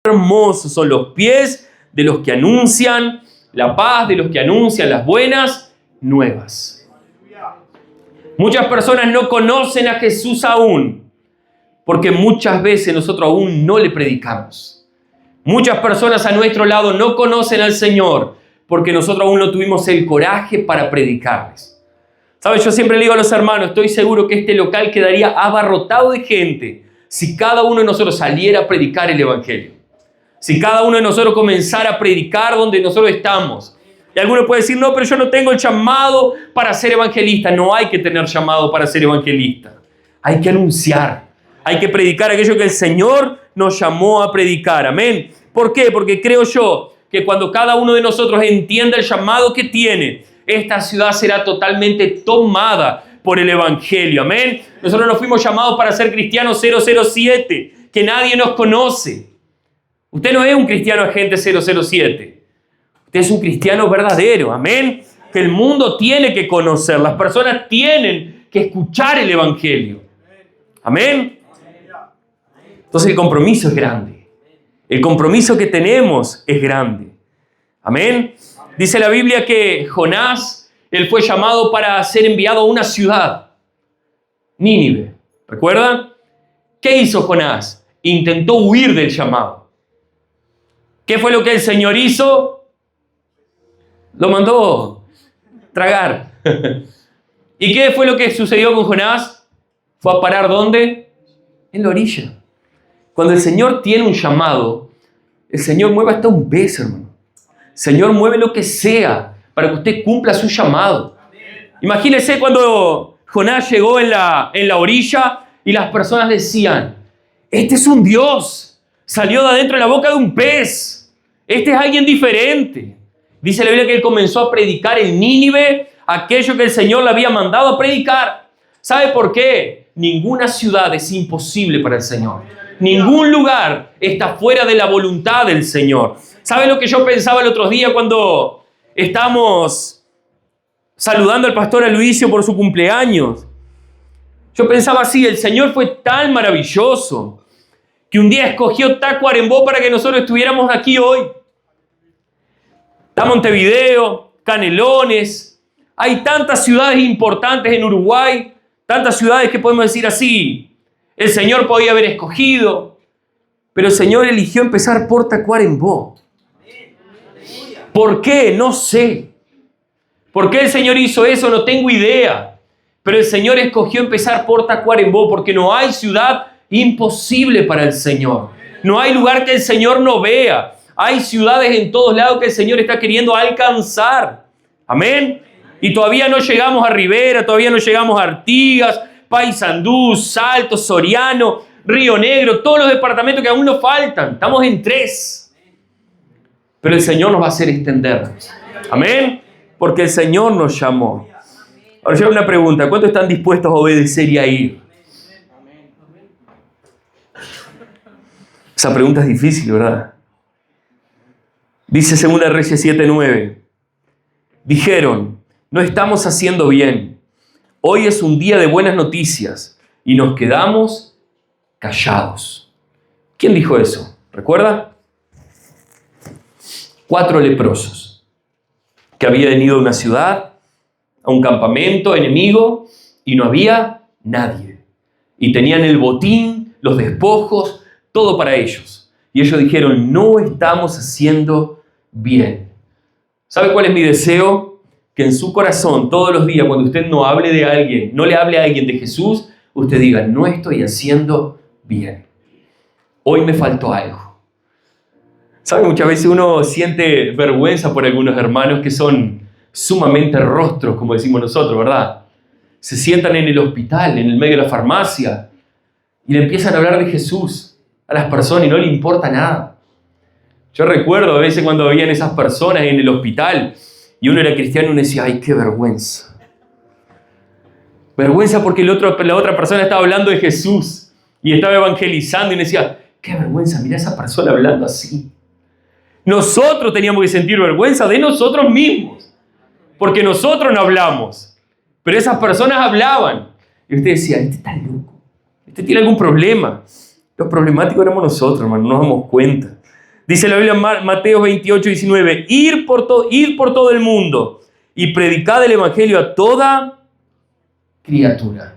hermosos son los pies de los que anuncian la paz, de los que anuncian las buenas nuevas. Muchas personas no conocen a Jesús aún, porque muchas veces nosotros aún no le predicamos. Muchas personas a nuestro lado no conocen al Señor, porque nosotros aún no tuvimos el coraje para predicarles. ¿Sabes? Yo siempre le digo a los hermanos, estoy seguro que este local quedaría abarrotado de gente si cada uno de nosotros saliera a predicar el Evangelio. Si cada uno de nosotros comenzara a predicar donde nosotros estamos. Y alguno puede decir, no, pero yo no tengo el llamado para ser evangelista. No hay que tener llamado para ser evangelista. Hay que anunciar. Hay que predicar aquello que el Señor nos llamó a predicar. Amén. ¿Por qué? Porque creo yo que cuando cada uno de nosotros entienda el llamado que tiene, esta ciudad será totalmente tomada por el Evangelio. Amén. Nosotros no fuimos llamados para ser cristianos 007, que nadie nos conoce. Usted no es un cristiano agente 007. Usted es un cristiano verdadero. Amén. Que el mundo tiene que conocer. Las personas tienen que escuchar el Evangelio. Amén. Entonces el compromiso es grande. El compromiso que tenemos es grande. Amén. Dice la Biblia que Jonás, él fue llamado para ser enviado a una ciudad, Nínive. ¿Recuerdan? ¿Qué hizo Jonás? Intentó huir del llamado. ¿Qué fue lo que el Señor hizo? Lo mandó tragar. ¿Y qué fue lo que sucedió con Jonás? Fue a parar ¿dónde? En la orilla. Cuando el Señor tiene un llamado, el Señor mueve hasta un pez, hermano. El Señor mueve lo que sea para que usted cumpla su llamado. Imagínese cuando Jonás llegó en la orilla y las personas decían, este es un Dios, salió de adentro de la boca de un pez, este es alguien diferente. Dice la Biblia que él comenzó a predicar en Nínive aquello que el Señor le había mandado a predicar. ¿Sabe por qué? Ninguna ciudad es imposible para el Señor. Ningún lugar está fuera de la voluntad del Señor. ¿Sabe lo que yo pensaba el otro día cuando estábamos saludando al pastor Aloysiu por su cumpleaños? Yo pensaba así, el Señor fue tan maravilloso que un día escogió Tacuarembó para que nosotros estuviéramos aquí hoy. Está Montevideo, Canelones, hay tantas ciudades importantes en Uruguay, tantas ciudades que podemos decir así, el Señor podía haber escogido, pero el Señor eligió empezar por Tacuarembó. ¿Por qué? No sé. ¿Por qué el Señor hizo eso? No tengo idea. Pero el Señor escogió empezar por Tacuarembó porque no hay ciudad imposible para el Señor. No hay lugar que el Señor no vea. Hay ciudades en todos lados que el Señor está queriendo alcanzar. Amén. Y todavía no llegamos a Rivera, todavía no llegamos a Artigas, Paysandú, Salto, Soriano, Río Negro, todos los departamentos que aún nos faltan. Estamos en 3. Pero el Señor nos va a hacer extendernos. Amén. Porque el Señor nos llamó. Ahora yo hago una pregunta. ¿Cuántos están dispuestos a obedecer y a ir? Esa pregunta es difícil, ¿verdad? Dice 2 Reyes 7:9. Dijeron, no estamos haciendo bien. Hoy es un día de buenas noticias y nos quedamos callados. ¿Quién dijo eso? ¿Recuerda? 4 leprosos que habían venido a una ciudad, a un campamento enemigo y no había nadie. Y tenían el botín, los despojos, todo para ellos. Y ellos dijeron, no estamos haciendo bien. ¿Sabe cuál es mi deseo? Que en su corazón, todos los días, cuando usted no hable de alguien, no le hable a alguien de Jesús, usted diga, no estoy haciendo bien. Hoy me faltó algo. ¿Sabe? Muchas veces uno siente vergüenza por algunos hermanos que son sumamente rostros, como decimos nosotros, ¿verdad? Se sientan en el hospital, en el medio de la farmacia, y le empiezan a hablar de Jesús a las personas y no le importa nada. Yo recuerdo a veces cuando veían esas personas en el hospital y uno era cristiano y uno decía, ¡ay, qué vergüenza! Vergüenza porque la otra persona estaba hablando de Jesús y estaba evangelizando y uno decía, ¡qué vergüenza! Mira a esa persona hablando así. Nosotros teníamos que sentir vergüenza de nosotros mismos porque nosotros no hablamos, pero esas personas hablaban. Y usted decía, este está loco, este tiene algún problema. Los problemáticos éramos nosotros, hermano, no nos damos cuenta. Dice la Biblia en Mateo 28, 19, ir por todo el mundo y predicad el evangelio a toda criatura.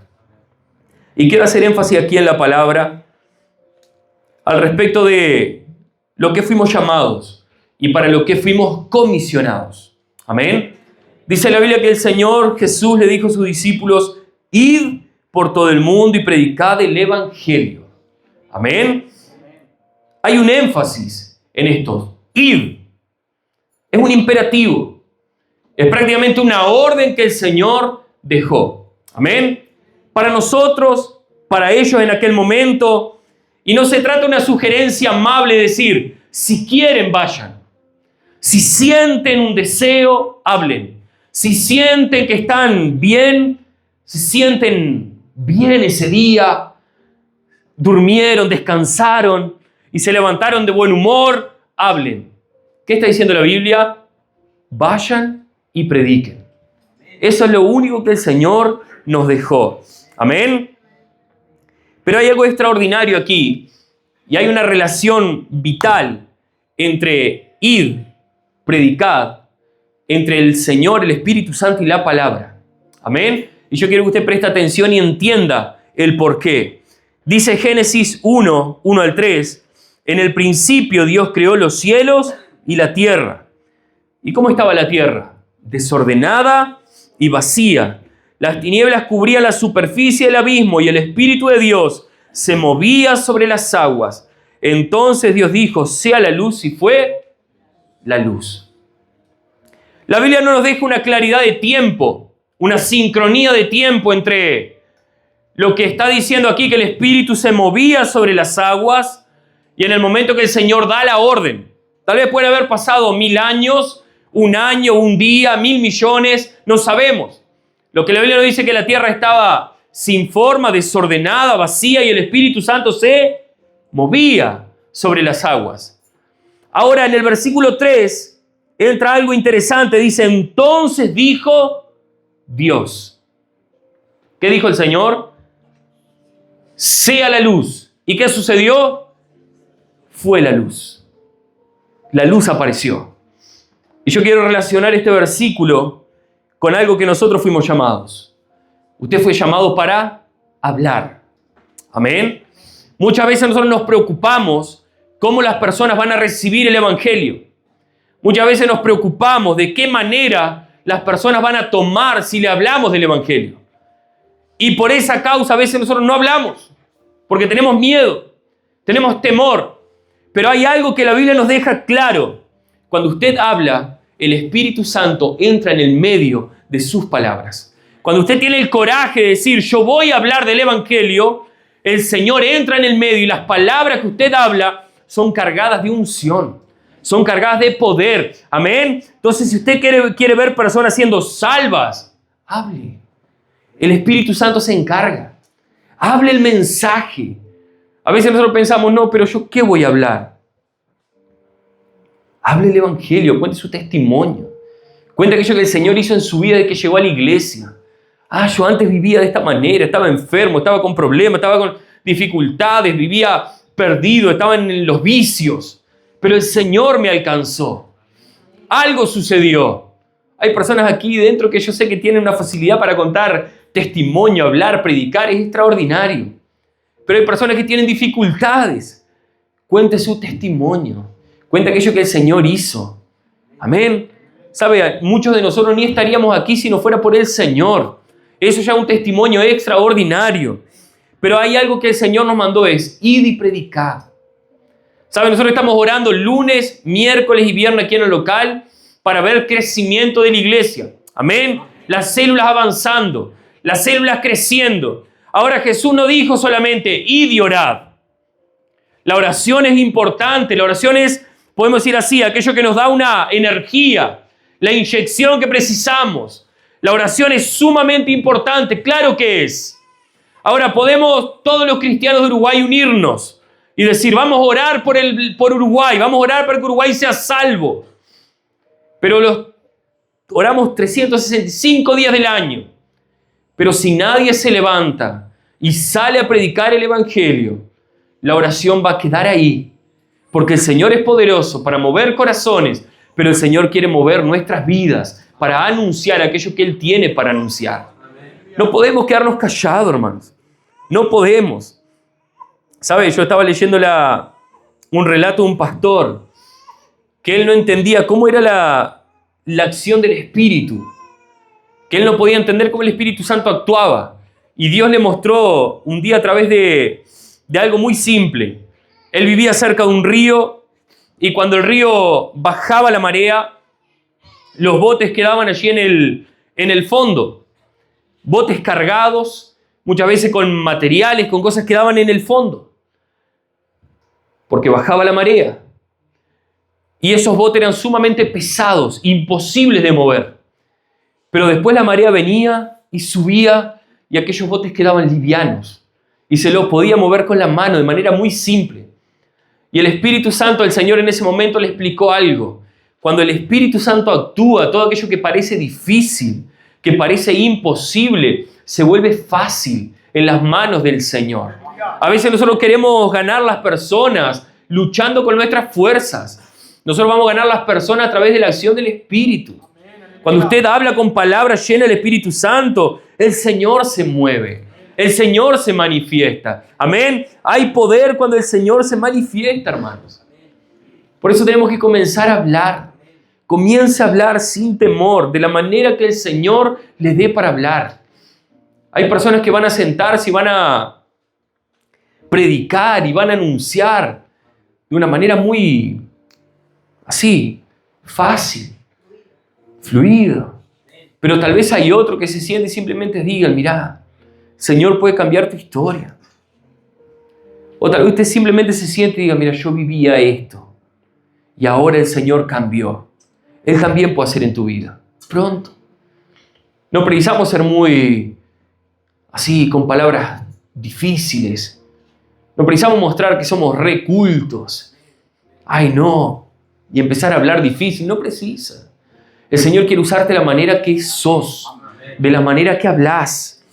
Y quiero hacer énfasis aquí en la palabra al respecto de lo que fuimos llamados y para lo que fuimos comisionados. Amén. Dice la Biblia que el Señor Jesús le dijo a sus discípulos, id por todo el mundo y predicad el evangelio. Amén. Hay un énfasis en esto. Id. Es un imperativo. Es prácticamente una orden que el Señor dejó. Amén. Para nosotros, para ellos en aquel momento. Y no se trata de una sugerencia amable de decir, si quieren, vayan. Si sienten un deseo, hablen. Si sienten que están bien, si sienten bien ese día, durmieron, descansaron y se levantaron de buen humor, hablen. ¿Qué está diciendo la Biblia? Vayan y prediquen. Eso es lo único que el Señor nos dejó. Amén. Pero hay algo extraordinario aquí y hay una relación vital entre id, predicad, entre el Señor, el Espíritu Santo y la palabra. Amén. Y yo quiero que usted preste atención y entienda el porqué. Dice Génesis 1, 1 al 3, en el principio Dios creó los cielos y la tierra. ¿Y cómo estaba la tierra? Desordenada y vacía. Las tinieblas cubrían la superficie del abismo y el Espíritu de Dios se movía sobre las aguas. Entonces Dios dijo, sea la luz, y fue la luz. La Biblia no nos deja una claridad de tiempo, una sincronía de tiempo entre lo que está diciendo aquí, que el Espíritu se movía sobre las aguas, y en el momento que el Señor da la orden. Tal vez puede haber pasado 1000 años, un año, un día, 1000 millones, no sabemos. Lo que la Biblia nos dice que la tierra estaba sin forma, desordenada, vacía, y el Espíritu Santo se movía sobre las aguas. Ahora, en el versículo 3, entra algo interesante. Dice, entonces dijo Dios. ¿Qué dijo el Señor? Sea la luz. ¿Y qué sucedió? Fue la luz. La luz apareció. Y yo quiero relacionar este versículo con algo que nosotros fuimos llamados. Usted fue llamado para hablar. Amén. Muchas veces nosotros nos preocupamos cómo las personas van a recibir el evangelio. Muchas veces nos preocupamos de qué manera las personas van a tomar si le hablamos del evangelio. Y por esa causa a veces nosotros no hablamos, porque tenemos miedo, tenemos temor. Pero hay algo que la Biblia nos deja claro. Cuando usted habla, el Espíritu Santo entra en el medio de sus palabras. Cuando usted tiene el coraje de decir, yo voy a hablar del evangelio, el Señor entra en el medio y las palabras que usted habla son cargadas de unción, son cargadas de poder. Amén. Entonces, si usted quiere ver personas siendo salvas, hable. El Espíritu Santo se encarga. Hable el mensaje. A veces nosotros pensamos, no, pero yo ¿qué voy a hablar? Hable el evangelio, cuente su testimonio. Cuente aquello que el Señor hizo en su vida desde que llegó a la iglesia. Yo antes vivía de esta manera, estaba enfermo, estaba con problemas, estaba con dificultades, vivía perdido, estaba en los vicios. Pero el Señor me alcanzó. Algo sucedió. Hay personas aquí dentro que yo sé que tienen una facilidad para contar testimonio, hablar, predicar, es extraordinario. Pero hay personas que tienen dificultades. Cuente su testimonio. Cuente aquello que el Señor hizo. Amén. ¿Sabe? Muchos de nosotros ni estaríamos aquí si no fuera por el Señor. Eso ya es un testimonio extraordinario. Pero hay algo que el Señor nos mandó, es id y predicad. ¿Sabe? Nosotros estamos orando lunes, miércoles y viernes aquí en el local para ver crecimiento de la iglesia. Amén. Las células avanzando, las células creciendo. Ahora Jesús no dijo solamente id y orad. La oración es importante, la oración es, podemos decir así, aquello que nos da una energía, la inyección que precisamos. La oración es sumamente importante, claro que es. Ahora podemos todos los cristianos de Uruguay unirnos y decir, vamos a orar por Uruguay, vamos a orar para que Uruguay sea salvo. Pero oramos 365 días del año. Pero si nadie se levanta y sale a predicar el evangelio, la oración va a quedar ahí. Porque el Señor es poderoso para mover corazones, pero el Señor quiere mover nuestras vidas para anunciar aquello que Él tiene para anunciar. No podemos quedarnos callados, hermanos. No podemos. ¿Sabe? Yo estaba leyendo un relato de un pastor que él no entendía cómo era la acción del Espíritu. Que él no podía entender cómo el Espíritu Santo actuaba. Y Dios le mostró un día a través de algo muy simple. Él vivía cerca de un río y cuando el río bajaba la marea, los botes quedaban allí en el fondo. Botes cargados, muchas veces con materiales, con cosas que quedaban en el fondo. Porque bajaba la marea. Y esos botes eran sumamente pesados, imposibles de mover. Pero después la marea venía y subía y aquellos botes quedaban livianos. Y se los podía mover con la mano de manera muy simple. Y el Espíritu Santo del Señor en ese momento le explicó algo. Cuando el Espíritu Santo actúa, todo aquello que parece difícil, que parece imposible, se vuelve fácil en las manos del Señor. A veces nosotros queremos ganar las personas luchando con nuestras fuerzas. Nosotros vamos a ganar las personas a través de la acción del Espíritu. Cuando usted habla con palabras llenas del Espíritu Santo, el Señor se mueve. El Señor se manifiesta. Amén. Hay poder cuando el Señor se manifiesta, hermanos. Por eso tenemos que comenzar a hablar. Comience a hablar sin temor, de la manera que el Señor le dé para hablar. Hay personas que van a sentarse y van a predicar y van a anunciar de una manera muy así, fácil, fluido. Pero tal vez hay otro que se siente y simplemente diga, mirá, el Señor puede cambiar tu historia. O tal vez usted simplemente se siente y diga, mira, yo vivía esto y ahora el Señor cambió. Él también puede hacer en tu vida. Pronto. No precisamos ser muy así, con palabras difíciles. No precisamos mostrar que somos recultos. Ay, no. Y empezar a hablar difícil. No precisa. El Señor quiere usarte de la manera que sos. De la manera que hablas.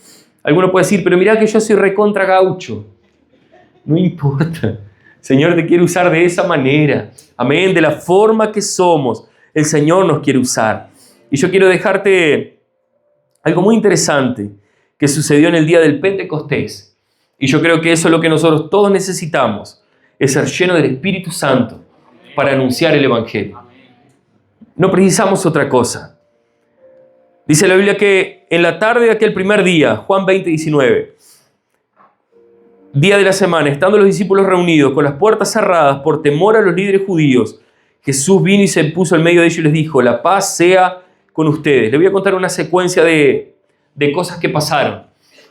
Alguno puede decir, pero mira que yo soy recontra gaucho. No importa. El Señor te quiere usar de esa manera. Amén. De la forma que somos. El Señor nos quiere usar. Y yo quiero dejarte algo muy interesante que sucedió en el día del Pentecostés. Y yo creo que eso es lo que nosotros todos necesitamos. Es ser llenos del Espíritu Santo para anunciar el Evangelio. No precisamos otra cosa. Dice la Biblia que en la tarde de aquel primer día, Juan 20:19, día de la semana, estando los discípulos reunidos con las puertas cerradas por temor a los líderes judíos, Jesús vino y se puso en medio de ellos y les dijo, la paz sea con ustedes. Les voy a contar una secuencia de cosas que pasaron.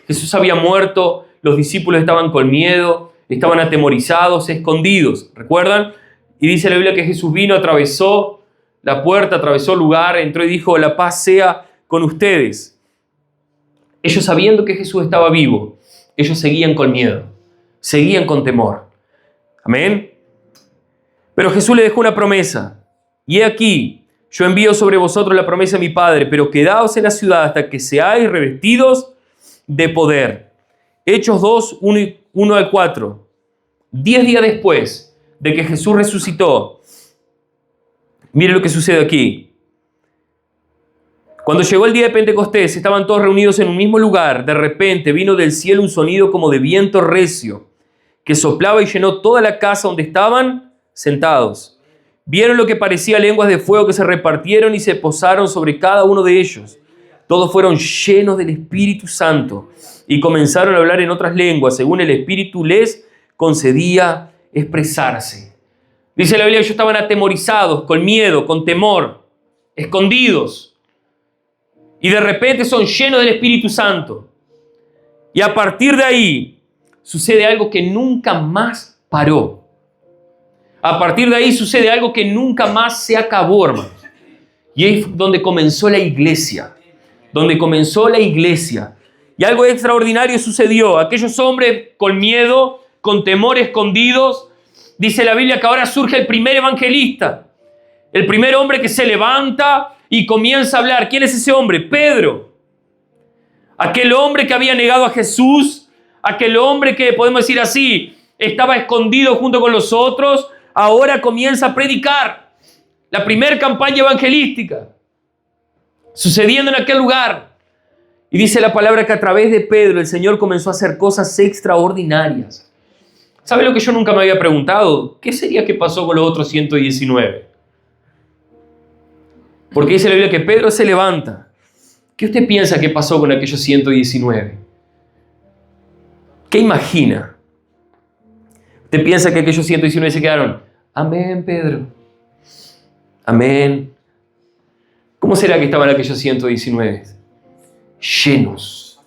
Jesús había muerto, los discípulos estaban con miedo, estaban atemorizados, escondidos. ¿Recuerdan? Y dice la Biblia que Jesús vino, atravesó la puerta, atravesó el lugar, entró y dijo, la paz sea con ustedes. Ellos sabiendo que Jesús estaba vivo, ellos seguían con miedo, seguían con temor. Amén. Pero Jesús le dejó una promesa. Y he aquí, yo envío sobre vosotros la promesa de mi Padre, pero quedaos en la ciudad hasta que seáis revestidos de poder. Hechos 2, 1 al 4. 10 días después de que Jesús resucitó, mire lo que sucede aquí. Cuando llegó el día de Pentecostés, estaban todos reunidos en un mismo lugar. De repente vino del cielo un sonido como de viento recio, que soplaba y llenó toda la casa donde estaban sentados. Vieron lo que parecía lenguas de fuego que se repartieron y se posaron sobre cada uno de ellos. Todos fueron llenos del Espíritu Santo y comenzaron a hablar en otras lenguas, según el Espíritu les concedía expresarse. Dice la Biblia que ellos estaban atemorizados, con miedo, con temor, escondidos. Y de repente son llenos del Espíritu Santo. Y a partir de ahí sucede algo que nunca más paró. A partir de ahí sucede algo que nunca más se acabó, hermanos. Y es donde comenzó la iglesia. Donde comenzó la iglesia. Y algo extraordinario sucedió. Aquellos hombres con miedo, con temor, escondidos. Dice la Biblia que ahora surge el primer evangelista. El primer hombre que se levanta y comienza a hablar. ¿Quién es ese hombre? Pedro. Aquel hombre que había negado a Jesús. Aquel hombre que, podemos decir así, estaba escondido junto con los otros. ahora comienza a predicar. La primera campaña evangelística sucediendo en aquel lugar. Y dice la palabra que a través de Pedro el Señor comenzó a hacer cosas extraordinarias. ¿Sabe lo que yo nunca me había preguntado? ¿Qué sería que pasó con los otros 119? Porque dice la Biblia que Pedro se levanta. ¿Qué usted piensa que pasó con aquellos 119? ¿Qué imagina? ¿Usted piensa que aquellos 119 se quedaron? Amén, Pedro. Amén. ¿Cómo será que estaban aquellos 119? Llenos.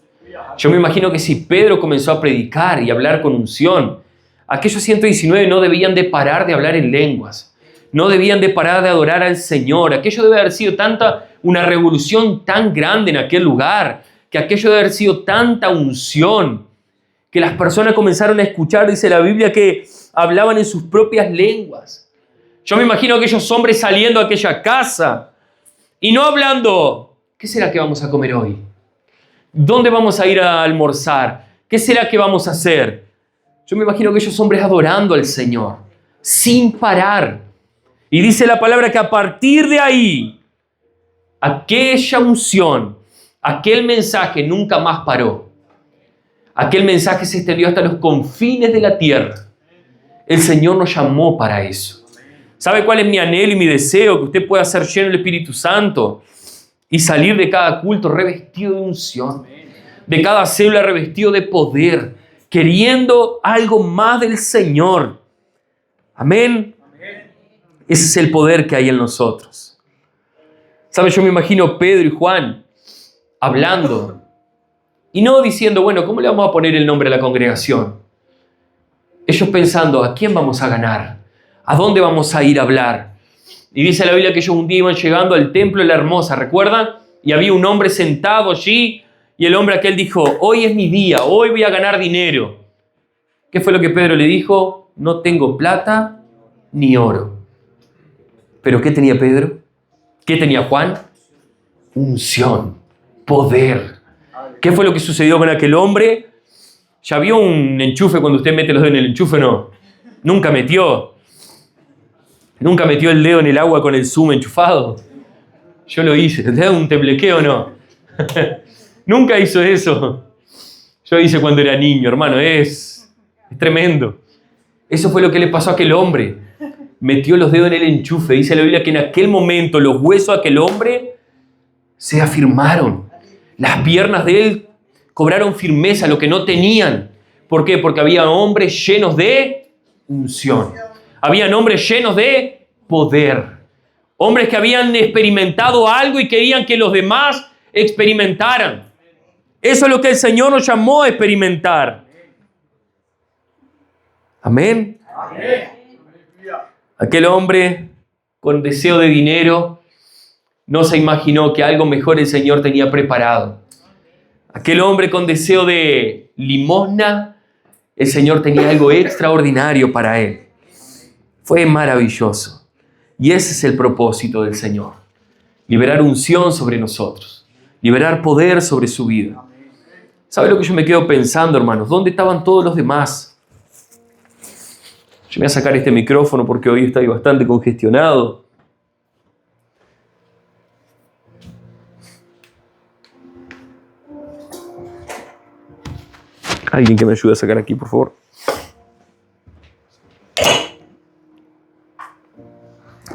Yo me imagino que si Pedro comenzó a predicar y hablar con unción, aquellos 119 no debían de parar de hablar en lenguas. No debían de parar de adorar al Señor. Aquello debe haber sido una revolución tan grande en aquel lugar, que aquello debe haber sido tanta unción, que las personas comenzaron a escuchar, dice la Biblia, que hablaban en sus propias lenguas. Yo me imagino a aquellos hombres saliendo a aquella casa y no hablando, ¿qué será que vamos a comer hoy? ¿Dónde vamos a ir a almorzar? ¿Qué será que vamos a hacer? Yo me imagino a aquellos hombres adorando al Señor, sin parar. Y dice la palabra que a partir de ahí, aquella unción, aquel mensaje nunca más paró. Aquel mensaje se extendió hasta los confines de la tierra. El Señor nos llamó para eso. ¿Sabe cuál es mi anhelo y mi deseo? Que usted pueda ser lleno del Espíritu Santo y salir de cada culto revestido de unción, de cada célula revestido de poder, queriendo algo más del Señor. Amén. Ese es el poder que hay en nosotros. ¿Sabe? Yo me imagino Pedro y Juan hablando y no diciendo, bueno, ¿cómo le vamos a poner el nombre a la congregación? Ellos pensando, ¿a quién vamos a ganar? ¿A dónde vamos a ir a hablar? Y dice la Biblia que ellos un día iban llegando al templo de la Hermosa, ¿recuerdan? Y había un hombre sentado allí y el hombre aquel dijo, hoy es mi día, hoy voy a ganar dinero. ¿Qué fue lo que Pedro le dijo? No tengo plata ni oro. ¿Pero qué tenía Pedro? ¿Qué tenía Juan? Unción, poder. ¿Qué fue lo que sucedió con aquel hombre? ¿Ya vio un enchufe cuando usted mete los dedos en el enchufe? No. Nunca metió el dedo en el agua con el zoom enchufado. Yo lo hice. ¿Te da un temblequeo o no? Nunca hizo eso. Yo hice cuando era niño, hermano. Es tremendo. Eso fue lo que le pasó a aquel hombre. Metió los dedos en el enchufe. Dice la Biblia que en aquel momento los huesos de aquel hombre se afirmaron. Las piernas de él cobraron firmeza, lo que no tenían. ¿Por qué? Porque había hombres llenos de unción. Habían hombres llenos de poder. Hombres que habían experimentado algo y querían que los demás experimentaran. Eso es lo que el Señor nos llamó a experimentar. Amén. Amén. Aquel hombre con deseo de dinero no se imaginó que algo mejor el Señor tenía preparado. Aquel hombre con deseo de limosna, el Señor tenía algo extraordinario para él. Fue maravilloso. Y ese es el propósito del Señor. Liberar unción sobre nosotros. Liberar poder sobre su vida. ¿Sabe lo que yo me quedo pensando, hermanos? ¿Dónde estaban todos los demás? Yo me voy a sacar este micrófono porque hoy estoy bastante congestionado. Alguien que me ayude a sacar aquí, por favor.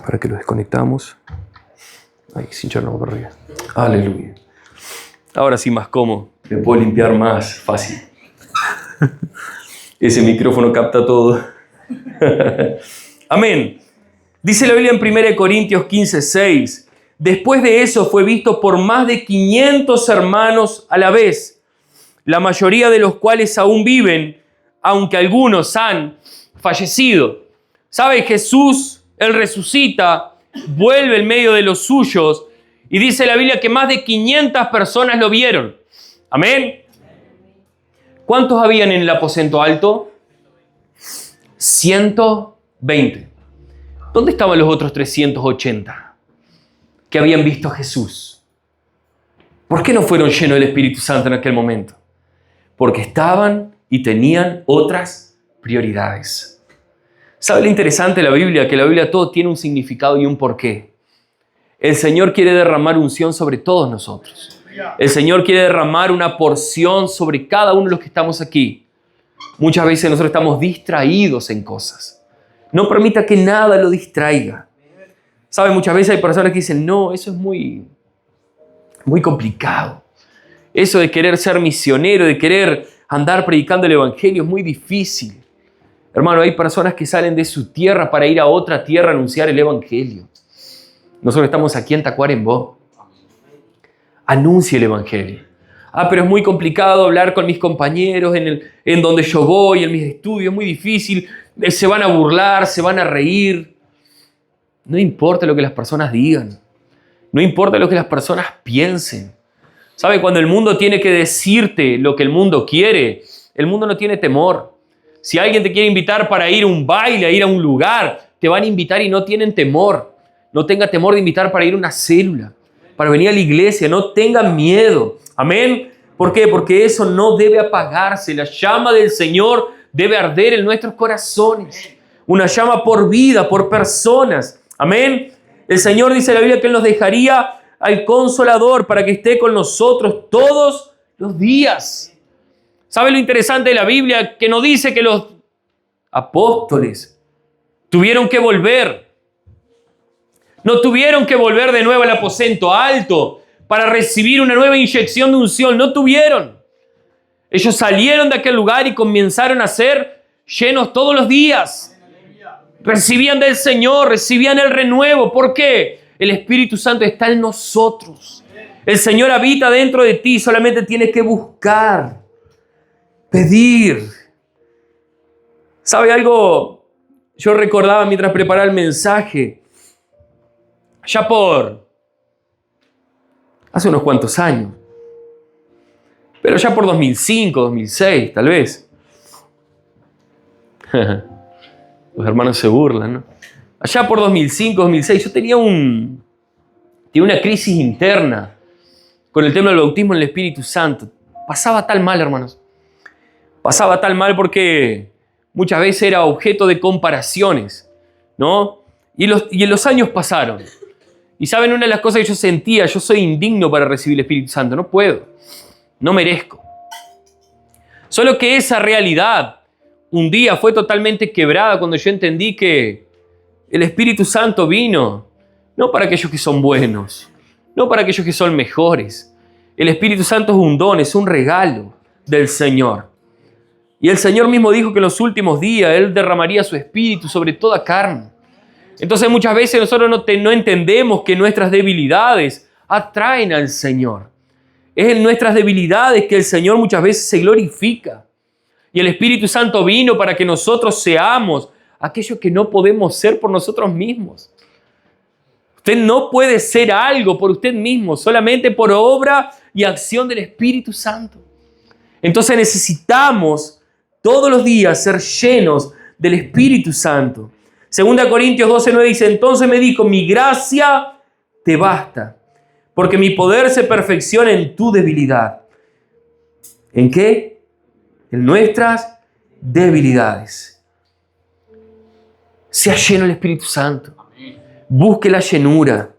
Para que lo desconectamos. Ay, sin echarlo para arriba. Aleluya. Ahora sí más cómodo. Me puedo limpiar más fácil. Ese micrófono capta todo. Amén. Dice la Biblia en 1 Corintios 15:6. Después de eso fue visto por más de 500 hermanos a la vez, la mayoría de los cuales aún viven, aunque algunos han fallecido. ¿Sabe? Jesús, Él resucita, vuelve en medio de los suyos y dice la Biblia que más de 500 personas lo vieron. Amén. ¿Cuántos habían en el aposento alto? 120. ¿Dónde estaban los otros 380 que habían visto a Jesús? ¿Por qué no fueron llenos del Espíritu Santo en aquel momento? Porque estaban y tenían otras prioridades. ¿Sabe lo interesante de la Biblia? Que la Biblia todo tiene un significado y un porqué. El Señor quiere derramar unción sobre todos nosotros. El Señor quiere derramar una porción sobre cada uno de los que estamos aquí. Muchas veces nosotros estamos distraídos en cosas. No permita que nada lo distraiga. ¿Sabe? Muchas veces hay personas que dicen, no, eso es muy complicado. Eso de querer ser misionero, de querer andar predicando el evangelio es muy difícil. Hermano, hay personas que salen de su tierra para ir a otra tierra a anunciar el evangelio. Nosotros estamos aquí en Tacuarembó. Anuncie el evangelio. Pero es muy complicado hablar con mis compañeros en donde yo voy, en mis estudios, es muy difícil. Se van a burlar, se van a reír. No importa lo que las personas digan. No importa lo que las personas piensen. ¿Sabe? Cuando el mundo tiene que decirte lo que el mundo quiere, el mundo no tiene temor. Si alguien te quiere invitar para ir a un baile, a ir a un lugar, te van a invitar y no tienen temor. No tenga temor de invitar para ir a una célula, para venir a la iglesia. No tengan miedo. Amén. ¿Por qué? Porque eso no debe apagarse. La llama del Señor debe arder en nuestros corazones. Una llama por vida, por personas. Amén. El Señor dice en la Biblia que Él nos dejaría al Consolador para que esté con nosotros todos los días. ¿Sabe lo interesante de la Biblia? Que no dice que los apóstoles tuvieron que volver. No tuvieron que volver de nuevo al aposento alto para recibir una nueva inyección de unción. No tuvieron. Ellos salieron de aquel lugar y comenzaron a ser llenos todos los días. Recibían del Señor, recibían el renuevo. ¿Por qué? El Espíritu Santo está en nosotros. El Señor habita dentro de ti. Solamente tienes que buscar, pedir. ¿Sabe algo? Yo recordaba mientras preparaba el mensaje, ya por hace unos cuantos años, pero ya por 2005, 2006, tal vez. Los hermanos se burlan, ¿no? Allá por 2005, 2006, yo tenía una crisis interna con el tema del bautismo en el Espíritu Santo. Pasaba tal mal, hermanos. Pasaba tal mal porque muchas veces era objeto de comparaciones, ¿no? Y los años pasaron. Y saben, una de las cosas que yo sentía, yo soy indigno para recibir el Espíritu Santo. No puedo. No merezco. Solo que esa realidad un día fue totalmente quebrada cuando yo entendí que el Espíritu Santo vino no para aquellos que son buenos, no para aquellos que son mejores. El Espíritu Santo es un don, es un regalo del Señor. Y el Señor mismo dijo que en los últimos días Él derramaría su Espíritu sobre toda carne. Entonces muchas veces nosotros no entendemos que nuestras debilidades atraen al Señor. Es en nuestras debilidades que el Señor muchas veces se glorifica. Y el Espíritu Santo vino para que nosotros seamos aquello que no podemos ser por nosotros mismos. Usted no puede ser algo por usted mismo, solamente por obra y acción del Espíritu Santo. Entonces necesitamos todos los días ser llenos del Espíritu Santo. 2 Corintios 12:9 dice, entonces me dijo, mi gracia te basta, porque mi poder se perfecciona en tu debilidad. ¿En qué? En nuestras debilidades. Sea lleno del Espíritu Santo. Busque la llenura.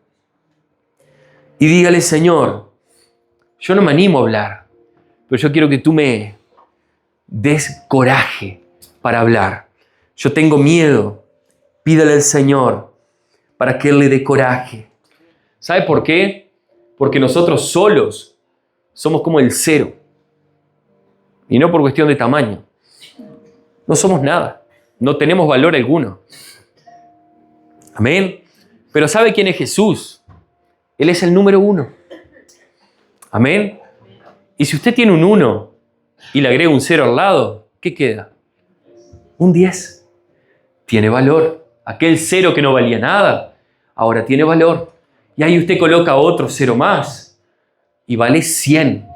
Y dígale, Señor, yo no me animo a hablar, pero yo quiero que tú me des coraje para hablar. Yo tengo miedo. Pídale al Señor para que Él le dé coraje. ¿Sabe por qué? Porque nosotros solos somos como el cero. Y no por cuestión de tamaño. No somos nada. No tenemos valor alguno. Amén. Pero ¿sabe quién es Jesús? Él es el número 1. Amén. Y si usted tiene un 1 y le agrega un 0 al lado, ¿qué queda? Un 10. Tiene valor. Aquel 0 que no valía nada, ahora tiene valor. Y ahí usted coloca otro 0 más y vale 100.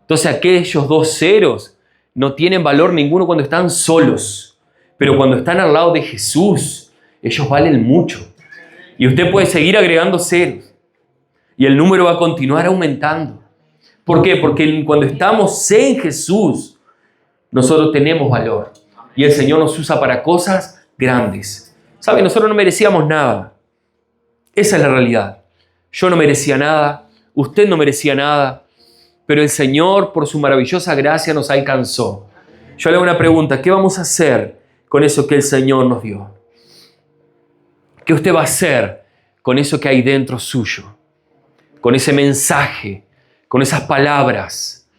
Entonces aquellos 2 ceros no tienen valor ninguno cuando están solos. Pero cuando están al lado de Jesús, ellos valen mucho. Y usted puede seguir agregando ceros. Y el número va a continuar aumentando. ¿Por qué? Porque cuando estamos en Jesús, nosotros tenemos valor. Y el Señor nos usa para cosas grandes. ¿Sabe? Nosotros no merecíamos nada. Esa es la realidad. Yo no merecía nada, usted no merecía nada, pero el Señor, por su maravillosa gracia, nos alcanzó. Yo le hago una pregunta: ¿qué vamos a hacer con eso que el Señor nos dio? ¿Qué usted va a hacer con eso que hay dentro suyo? Con ese mensaje, con esas palabras.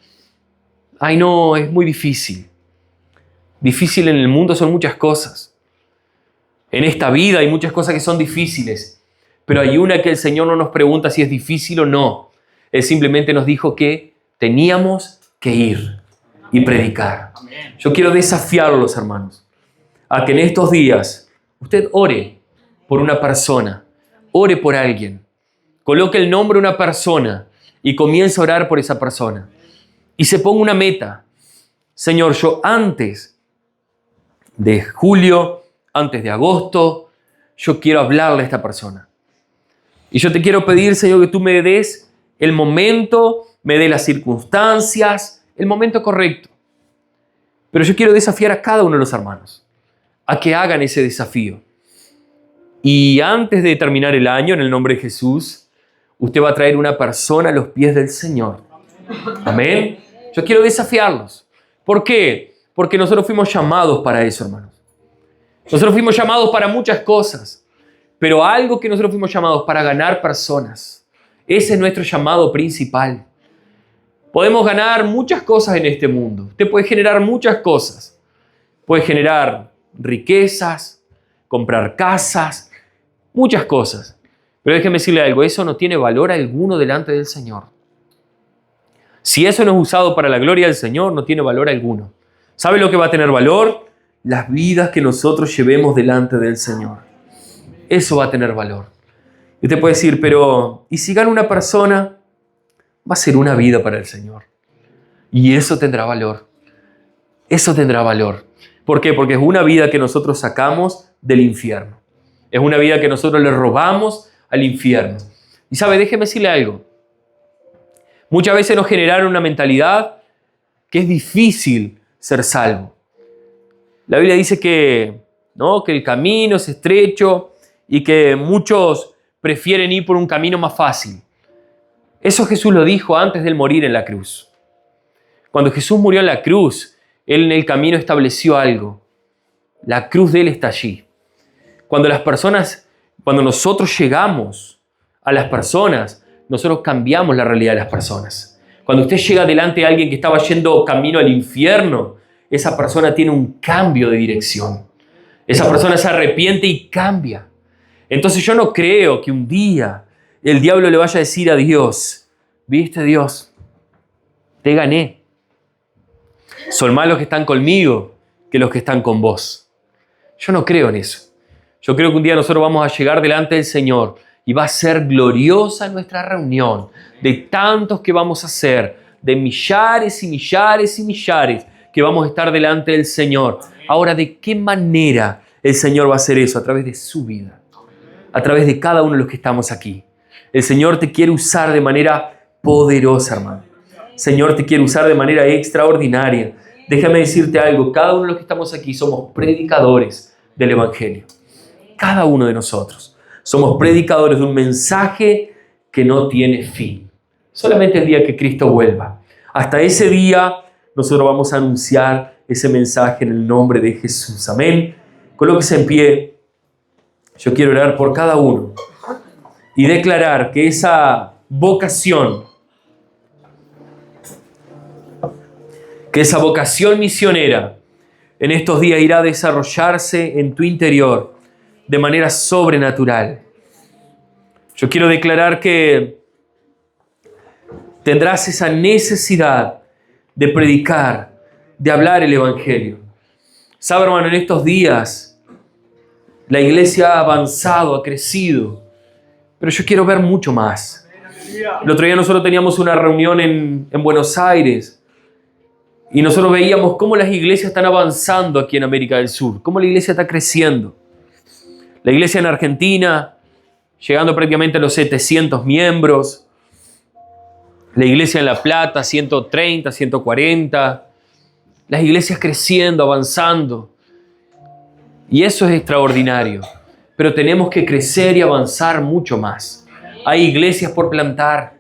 Ay, no, es muy difícil. Difícil en el mundo son muchas cosas. En esta vida hay muchas cosas que son difíciles. Pero hay una que el Señor no nos pregunta si es difícil o no. Él simplemente nos dijo que teníamos que ir y predicar. Yo quiero desafiarlos, hermanos, a que en estos días usted ore por una persona, ore por alguien, coloque el nombre de una persona y comience a orar por esa persona. Y se ponga una meta. Señor, yo antes de julio, antes de agosto, yo quiero hablarle a esta persona. Y yo te quiero pedir, Señor, que tú me des el momento, me des las circunstancias, el momento correcto. Pero yo quiero desafiar a cada uno de los hermanos a que hagan ese desafío. Y antes de terminar el año, en el nombre de Jesús, usted va a traer una persona a los pies del Señor. Amén. Yo quiero desafiarlos. ¿Por qué? Porque nosotros fuimos llamados para eso, hermanos. Nosotros fuimos llamados para muchas cosas. Pero algo que nosotros fuimos llamados para ganar personas. Ese es nuestro llamado principal. Podemos ganar muchas cosas en este mundo. Usted puede generar muchas cosas. Puede generar riquezas, comprar casas, muchas cosas. Pero déjeme decirle algo, eso no tiene valor alguno delante del Señor. Si eso no es usado para la gloria del Señor, no tiene valor alguno. ¿Sabe lo que va a tener valor? Las vidas que nosotros llevemos delante del Señor. Eso va a tener valor. Y usted puede decir, pero ¿y si gana una persona? Va a ser una vida para el Señor. Y eso tendrá valor. Eso tendrá valor. ¿Por qué? Porque es una vida que nosotros sacamos del infierno. Es una vida que nosotros le robamos al infierno. Y sabe, déjeme decirle algo. Muchas veces nos generaron una mentalidad que es difícil ser salvo. La Biblia dice que el camino es estrecho y que muchos prefieren ir por un camino más fácil. Eso Jesús lo dijo antes de él morir en la cruz. Cuando Jesús murió en la cruz, él en el camino estableció algo. La cruz de él está allí. Cuando nosotros llegamos a las personas, nosotros cambiamos la realidad de las personas. Cuando usted llega delante de alguien que estaba yendo camino al infierno, esa persona tiene un cambio de dirección. Esa persona se arrepiente y cambia. Entonces yo no creo que un día el diablo le vaya a decir a Dios, ¿viste, Dios? Te gané. Son más los que están conmigo que los que están con vos. Yo no creo en eso. Yo creo que un día nosotros vamos a llegar delante del Señor y va a ser gloriosa nuestra reunión de tantos que vamos a hacer, de millares y millares y millares que vamos a estar delante del Señor. Ahora, ¿de qué manera el Señor va a hacer eso? A través de su vida. A través de cada uno de los que estamos aquí. El Señor te quiere usar de manera poderosa, hermano. El Señor te quiere usar de manera extraordinaria. Déjame decirte algo, cada uno de los que estamos aquí somos predicadores del Evangelio. Cada uno de nosotros somos predicadores de un mensaje que no tiene fin. Solamente el día que Cristo vuelva. Hasta ese día nosotros vamos a anunciar ese mensaje en el nombre de Jesús. Amén. Colóquese en pie. Yo quiero orar por cada uno y declarar que esa vocación misionera en estos días irá a desarrollarse en tu interior de manera sobrenatural. Yo quiero declarar que tendrás esa necesidad de predicar, de hablar el Evangelio. Sabe, hermano, en estos días la iglesia ha avanzado, ha crecido, pero yo quiero ver mucho más. El otro día nosotros teníamos una reunión en Buenos Aires y nosotros veíamos cómo las iglesias están avanzando aquí en América del Sur, cómo la iglesia está creciendo. La iglesia en Argentina, llegando prácticamente a los 700 miembros. La iglesia en La Plata, 130, 140. Las iglesias creciendo, avanzando. Y eso es extraordinario. Pero tenemos que crecer y avanzar mucho más. Hay iglesias por plantar.